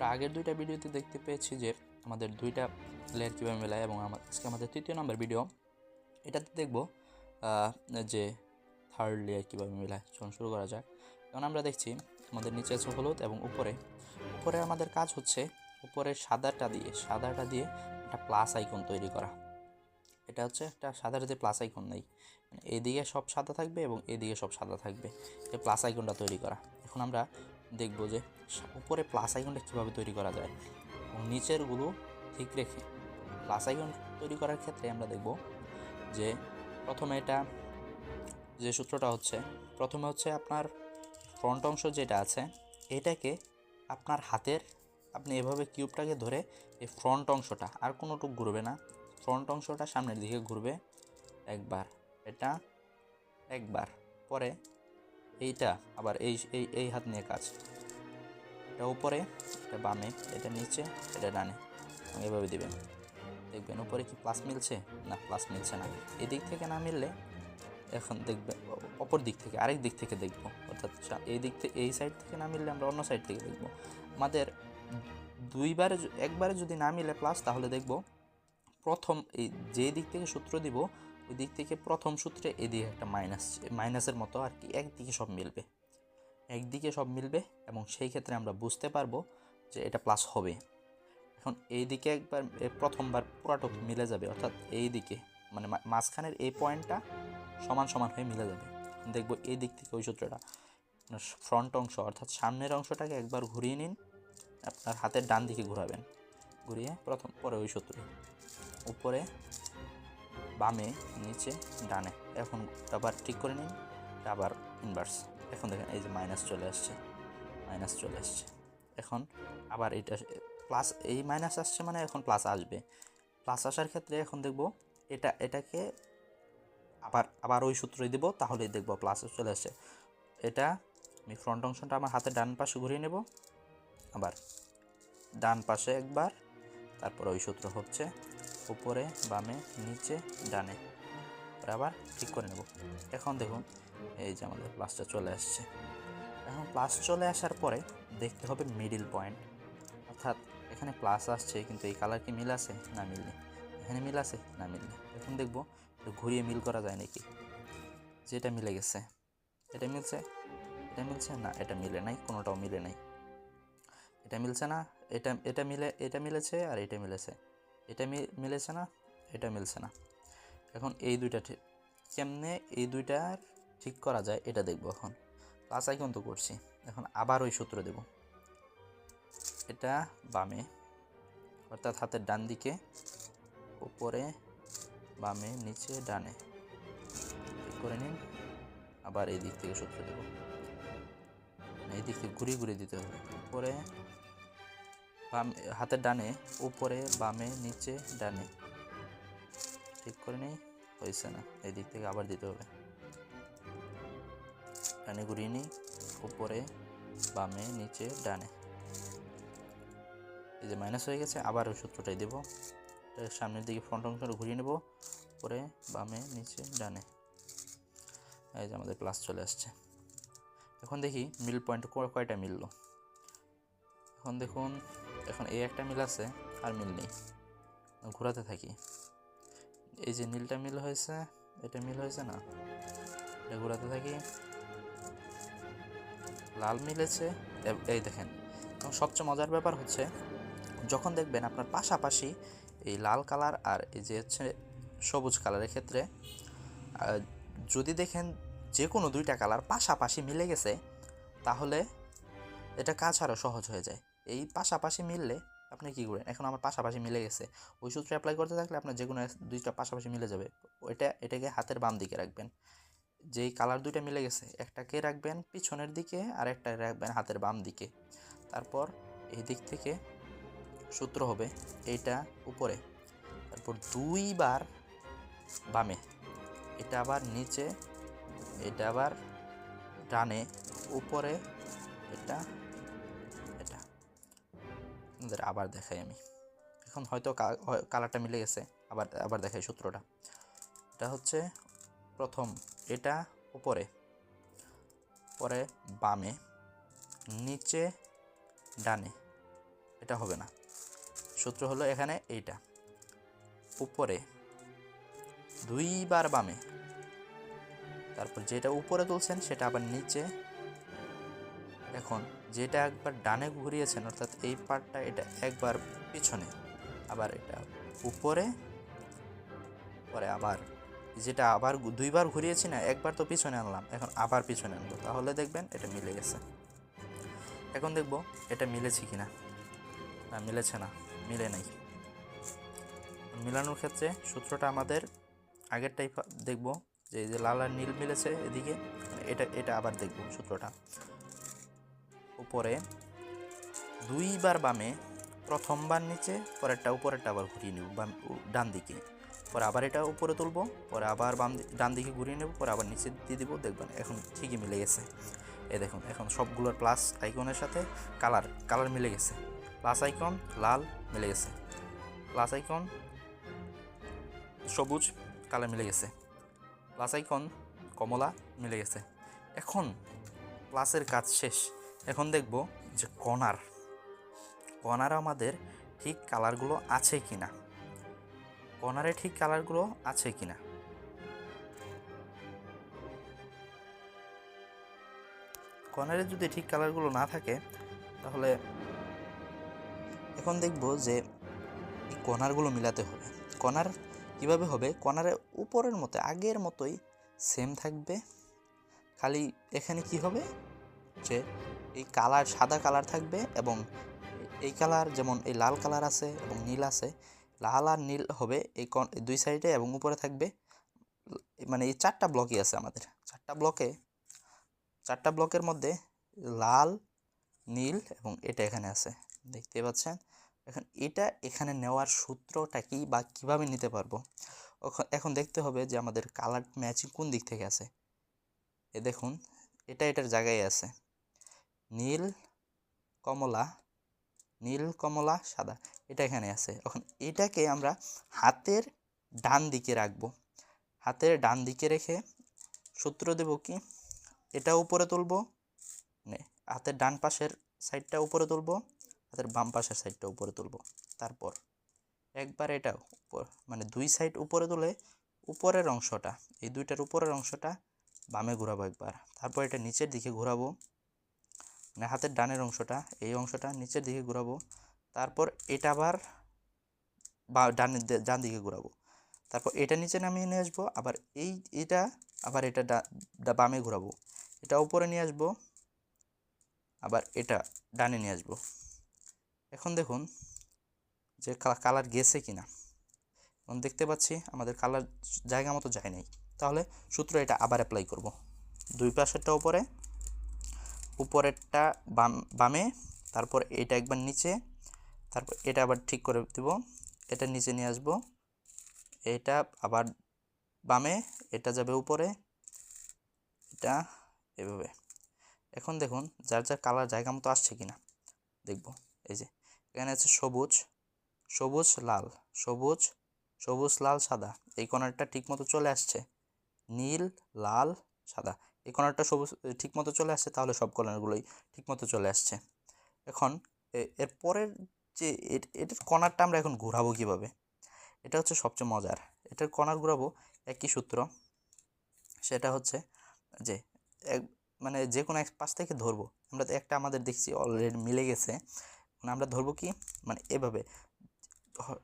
আমরা আগের দুইটা ভিডিওতে দেখতে পেয়েছি যে আমাদের দুইটা লেয়ার কীভাবে মেলায়, এবং আজকে আমাদের তৃতীয় নম্বর ভিডিও। এটাতে দেখব যে থার্ড লেয়ার কীভাবে মেলায়। চলুন শুরু করা যাক। কারণ আমরা দেখছি আমাদের নিচে আছে হলুদ এবং উপরে আমাদের কাজ হচ্ছে উপরের সাদাটা দিয়ে একটা প্লাস আইকন তৈরি করা। এটা হচ্ছে একটা সাদার যে প্লাস আইকন নেই, মানে এইদিকে সব সাদা থাকবে এবং এদিকে সব সাদা থাকবে, এই প্লাস আইকনটা তৈরি করা। এখন আমরা দেখব যে উপরে প্লাস আইকনটা কীভাবে তৈরি করা যায়, এবং নিচেরগুলো ঠিক রেখে প্লাস আইকন তৈরি করার ক্ষেত্রে আমরা দেখব যে প্রথমে এটা যে সূত্রটা হচ্ছে, প্রথমে হচ্ছে আপনার ফ্রন্ট অংশ যেটা আছে এটাকে আপনার হাতের, আপনি এভাবে কিউবটাকে ধরে এই ফ্রন্ট অংশটা আর কোনোটুকু ঘুরবে না, ফ্রন্ট অংশটা সামনের দিকে ঘুরবে একবার, এটা একবার, পরে এইটা আবার এই এই এই হাত নিয়ে কাজ, এটা উপরে, এটা বামে, এটা নিচে, এটা ডানে, এভাবে দিবেন। দেখবেন উপরে কি প্লাস মিলছে? না, প্লাস মিলছে না। এদিক থেকে না মিললে এখন দেখবেন অপর দিক থেকে, আরেক দিক থেকে দেখব, অর্থাৎ এই দিক থেকে, এই সাইড থেকে না মিললে আমরা অন্য সাইড থেকে দেখব। আমাদের একবারে যদি না মিলে প্লাস, তাহলে দেখব প্রথম এই যে দিক থেকে সূত্র দিব ওই দিক থেকে প্রথম সূত্রে এদিকে একটা মাইনাসের মতো আর কি, একদিকে সব মিলবে এবং সেই ক্ষেত্রে আমরা বুঝতে পারবো যে এটা প্লাস হবে। এখন এই দিকে একবার প্রথমবার পুরাটুকু মিলে যাবে, অর্থাৎ এই দিকে মানে মাঝখানের এই পয়েন্টটা সমান সমান হয়ে মিলে যাবে। দেখবো এই দিক থেকে ওই সূত্রটা, ফ্রন্ট অংশ অর্থাৎ সামনের অংশটাকে একবার ঘুরিয়ে নিন, আপনার হাতের ডান দিকে ঘোরাবেন, ঘুরিয়ে পরে ওই সূত্র, উপরে বামে, নিচে, ডানে। এখন আবার ঠিক করে নিন, আবার ইনভার্স। এখন দেখেন এই যে মাইনাস চলে আসছে। এখন আবার এটা প্লাস, এই মাইনাস আসছে মানে এখন প্লাস আসবে। প্লাস আসার ক্ষেত্রে এখন দেখব এটাকে আবার ওই সূত্রই দেব, তাহলেই দেখব প্লাস চলে আসছে। এটা আমি ফ্রন্ট অংশটা আমার হাতে ডান পাশে ঘুরিয়ে নেব, আবার ডান পাশে একবার, তারপর ওই সূত্র হচ্ছে উপরে, বামে, নিচে, ডানে, আবার ঠিক করে নেব। এখন দেখুন এই যে আমাদের প্লাসটা চলে আসছে। এখন প্লাস চলে আসার পরে দেখতে হবে মিডিল পয়েন্ট, অর্থাৎ এখানে প্লাস আসছে কিন্তু এই কালার কি মিল আছে? না, মিল নেই। এখানে মিল আছে? না, মিল নেই। এখন দেখব ঘুরিয়ে মিল করা যায় নাকি, যেটা মিলে গেছে, এটা মিলছে, না, এটা মিলে নাই, কোনোটাও মিলে নাই, এটা মিলছে না, এটা মিলেছে, আর এটা মিলেছে, এটা মিলেছে না, এটা মিলছে না। এখন এই দুইটা কেমনে এই দুইটার ঠিক করা যায় এটা দেখব। এখন প্লাস আইকন তো করছি, এখন আবার ওই সূত্র দেব, এটা বামে অর্থাৎ হাতের ডান দিকে, উপরে, বামে, নিচে, ডানে, ঠিক করে নিন। আবার এই দিক থেকে সূত্র দেব, এই দিক থেকে ঘুরিয়ে দিতে হবে, উপরে, বামে, হাতের ডানে, উপরে, বামে, নিচে, ডানে, ঠিক করে নিই। হয়েছে না, এই দিক থেকে আবার দিতে হবে, ডানে ঘুরিয়ে নিই, উপরে, বামে, নিচে, ডানে, এই যে মাইনাস হয়ে গেছে। আবার ওই সূত্রটাই দেবো, সামনের দিকে ফ্রন্ট অংশটা ঘুরিয়ে নেব, উপরে, বামে, নিচে, ডানে, এই যে আমাদের প্লাস চলে আসছে। এখন দেখি মিল পয়েন্ট কয়টা মিললো। এখন দেখুন, এখন এই একটা মিল আছে আর মিল নেই, ঘোরাতে থাকি। এই যে নীলটা মিল হয়েছে, এটা মিল হয়েছে না, এটা ঘোরাতে থাকি, লাল মিলেছে, এই দেখেন। এবং সবচেয়ে মজার ব্যাপার হচ্ছে যখন দেখবেন আপনার পাশাপাশি এই লাল কালার আর এই যে হচ্ছে সবুজ কালারের ক্ষেত্রে যদি দেখেন যে কোনো দুইটা কালার পাশাপাশি মিলে গেছে, তাহলে এটা কাজ আরও সহজ হয়ে যায়। এই পাশাপাশি মিললে আপনি কী করেন, এখন আমার পাশাপাশি মিলে গেছে, ওই সূত্রে অ্যাপ্লাই করতে থাকলে আপনার যে কোনো দুইটা পাশাপাশি মিলে যাবে। এটাকে হাতের বাম দিকে রাখবেন, যেই কালার দুইটা মিলে গেছে একটাকে রাখবেন পিছনের দিকে আর একটা রাখবেন হাতের বাম দিকে। তারপর এই দিক থেকে সূত্র হবে এইটা উপরে, তারপর দুইবার বামে, এটা আবার নিচে, এটা আবার ডানে, উপরে, এটা আবার দেখাই আমি। এখন হয়তো কালারটা মিলে গেছে, আবার দেখাই সূত্রটা। এটা হচ্ছে প্রথম এটা উপরে, পরে বামে, নিচে, ডানে, এটা হবে না। সূত্র হলো এখানে এইটা, উপরে 2 বার বামে, তারপর যেটা উপরে তুলছেন সেটা আবার নিচে, এখন যেটা একবার ডানে ঘুরিয়েছেন অর্থাৎ এই পার্টটা, এটা একবার পিছনে, আবার এটা উপরে, পরে আবার যেটা আবার 2 বার ঘুরিয়েছি না, একবার তো পিছনে আনলাম, এখন আবার পিছনে আনবো, তাহলে দেখবেন এটা মিলে গেছে। এখন দেখব এটা মিলেছে কিনা। না, মিলেছে না, মিলে নাই। মিলানোর ক্ষেত্রে সূত্রটা আমাদের আগেরটাই দেখব, যে এই যে লাল আর নীল মিলেছে এদিকে, এটা আবার দেখব সূত্রটা। উপরে 2 বার বামে, প্রথমবার নিচে, পরেরটা উপরেরটা আবার ঘুরিয়ে নেব ডান দিকে, পরে আবার এটা উপরে তুলবো, পরে আবার ডান দিকে ঘুরিয়ে নেব, পরে আবার নিচে দিয়ে দিব, দেখবেন এখন ঠিকই মিলে গেছে। এই দেখুন এখন সবগুলোর প্লাস আইকনের সাথে কালার মিলে গেছে। প্লাস আইকন লাল মিলে গেছে, প্লাস আইকন সবুজ কালার মিলে গেছে, প্লাস আইকন কমলা মিলে গেছে। এখন প্লাসের কাজ শেষ। এখন দেখব যে কর্নার আমাদের ঠিক কালারগুলো আছে কিনা, কর্নারে ঠিক কালারগুলো আছে কিনা। কর্নারে যদি ঠিক কালারগুলো না থাকে, তাহলে এখন দেখব যে এই কর্নারগুলো মিলাতে হবে। কর্নার কিভাবে হবে? কর্নারের উপরের মতো আগের মতোই সেম থাকবে, খালি এখানে কি হবে যে এই কালার সাদা কালার থাকবে, এবং এই কালার যেমন এই লাল কালার আছে এবং নীল আছে, লাল আর নীল হবে এই দুই সাইডে, এবং উপরে থাকবে মানে এই 4টা ব্লকই আছে আমাদের, 4টা ব্লকের মধ্যে লাল, নীল এবং এটা এখানে আছে, দেখতে পাচ্ছেন। এখন এটা এখানে নেওয়ার সূত্রটা কি বা কিভাবে নিতে পারবো, এখন দেখতে হবে যে আমাদের কালার ম্যাচিং কোন দিক থেকে আছে। এ দেখুন এটার জায়গায় আছে নীল কমলা সাদা, এটা এখানে আছে। এখন এটাকে আমরা হাতের ডান দিকে রাখবো, হাতের ডান দিকে রেখে সূত্র দেব কি, এটা উপরে তুলবো, হাতের ডান পাশের সাইডটা উপরে তুলবো, হাতের বাম পাশের সাইডটা উপরে তুলবো, তারপর একবার এটা উপর মানে 2 সাইড উপরে তুলে উপরের অংশটা, এই দুইটার উপরের অংশটা বামে ঘোরাবো একবার, তারপর এটা নিচের দিকে ঘোরাবো, মানে হাতের ডানের অংশটা, এই অংশটা নিচের দিকে ঘোরাবো, তারপর এটা আবার ডান দিকে ঘোরাবো, তারপর এটা নিচে নামিয়ে নিয়ে আসবো, আবার এটা আবার এটা বামে ঘোরাবো, এটা উপরে নিয়ে আসবো, আবার এটা ডানে নিয়ে আসবো। এখন দেখুন যে কালার গেছে কিনা, এখন দেখতে পাচ্ছি আমাদের কালার জায়গা মতো যায় নাই, তাহলে সূত্র এটা আবার অ্যাপ্লাই করব। 2 পাশেরটা উপরেরটা বামে, তারপর এটা একবার নিচে, তারপর এটা আবার ঠিক করে দেব, এটা নিচে নিয়ে আসব, এটা আবার বামে, এটা যাবে উপরে, এটা এভাবে। এখন দেখুন যার কালার জায়গা মতো আসছে কিনা দেখব। এই যে এখানে আছে সবুজ লাল, সবুজ লাল সাদা, এই কর্নারটা ঠিক মতো চলে আসছে, নীল লাল সাদা, এই কর্নারটা সবুজ ঠিক মতো চলে আসছে, তাহলে সব কর্নারগুলোই ঠিক মতো চলে আসছে। এখন এর পরের যে এটার কর্নারটা আমরা এখন ঘোরাবো কীভাবে, এটা হচ্ছে সবচেয়ে মজার। এটার কর্নার ঘোরাবো একই সূত্র, সেটা হচ্ছে যে মানে যে কোনো এক পাশ থেকে ধরবো, আমরা তো একটা আমাদের দেখছি অলরেডি মিলে গেছে, আমরা ধরবো কি, মানে এভাবে,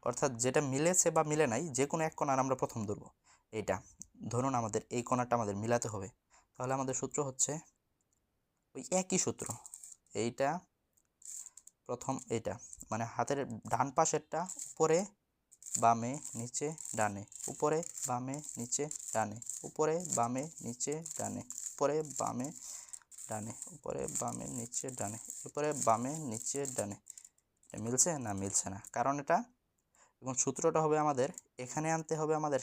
অর্থাৎ যেটা মিলেছে বা মিলে নাই যে কোনো এক কর্নার আমরা প্রথম ধরবো। এইটা ধরুন আমাদের এই কর্নারটা আমাদের মিলাতে হবে, তাহলে আমাদের সূত্র হচ্ছে ওই একই সূত্র, এইটা প্রথম, এইটা মানে হাতের ডান পাশেরটা উপরে বামে নিচে ডানে, উপরে বামে নিচে ডানে, উপরে বামে নিচে ডানে, উপরে বামে ডানে, উপরে বামে নিচে ডানে, উপরে বামে নিচে ডানে। এটা মিলছে না? মিলছে না, কারণ এটা, এবং সূত্রটা হবে আমাদের এখানে আনতে হবে আমাদের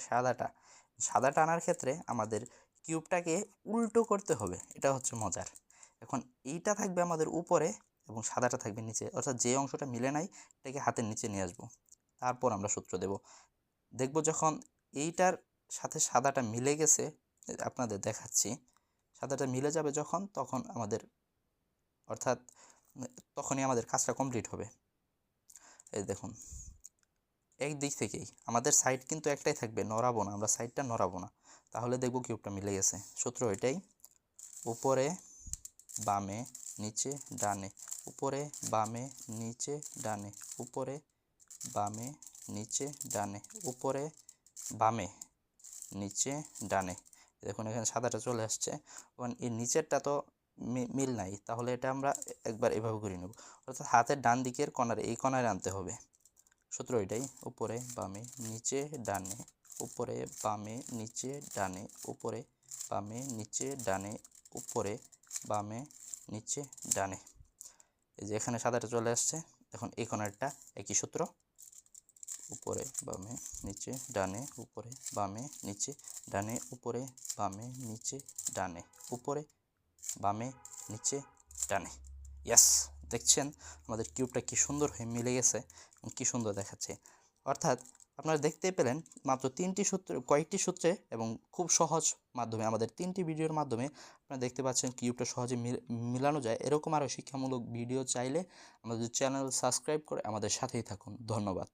সাদাটা আনার ক্ষেত্রে আমাদের কিউবটাকে উল্টো করতে হবে, এটা হচ্ছে মজার। এখন এইটা থাকবে আমাদের উপরে এবং সাদাটা থাকবে নিচে, অর্থাৎ যে অংশটা মিলে নাই এটাকে হাতের নিচে নিয়ে আসবো, তারপর আমরা সূত্র দেখব যখন এইটার সাথে সাদাটা মিলে গেছে, আপনাদের দেখাচ্ছি, সাদাটা মিলে যাবে তখন আমাদের, অর্থাৎ তখনই আমাদের কাজটা কমপ্লিট হবে। এই দেখুন একদিক থেকেই আমাদের সাইড কিন্তু একটাই থাকবে, নড়াবো না, আমরা সাইডটা নড়াবো না, তাহলে দেখব কিউবটা মিলে গেছে। সূত্র এটাই, উপরে বামে নিচে ডানে, উপরে বামে নিচে ডানে, উপরে বামে নিচে ডানে, উপরে বামে নিচে ডানে। দেখুন এখানে সাদাটা চলে আসছে, কারণ এই নিচেরটা তো মিল নাই, তাহলে এটা আমরা একবার এভাবে করে নেব, অর্থাৎ হাতের ডান দিকের কর্নারে, এই কর্নারে আনতে হবে। সূত্র এটাই, উপরে বামে নিচে ডানে, উপরে বামে নিচে ডানে, উপরে বামে নিচে ডানে, উপরে বামে নিচে ডানে। এই যে এখানে সাদাটা চলে আসছে, এখন এই কর্নারটা একই সূত্র, উপরে বামে নিচে ডানে, উপরে বামে নিচে ডানে, উপরে বামে নিচে ডানে, উপরে বামে নিচে ডানে। ইয়াস, দেখছেন আমাদের কিউবটা কি সুন্দর হয়ে মিলে গেছে এবং কী সুন্দর দেখাচ্ছে। অর্থাৎ আপনারা দেখতে পেলেন মাত্র কয়েকটি সূত্রে এবং খুব সহজ মাধ্যমে, আমাদের 3টি ভিডিওর মাধ্যমে আপনারা দেখতে পাচ্ছেন কিউবটা সহজে মিলানো যায়। এরকম আরও শিক্ষামূলক ভিডিও চাইলে আমাদের চ্যানেল সাবস্ক্রাইব করে আমাদের সাথেই থাকুন। ধন্যবাদ।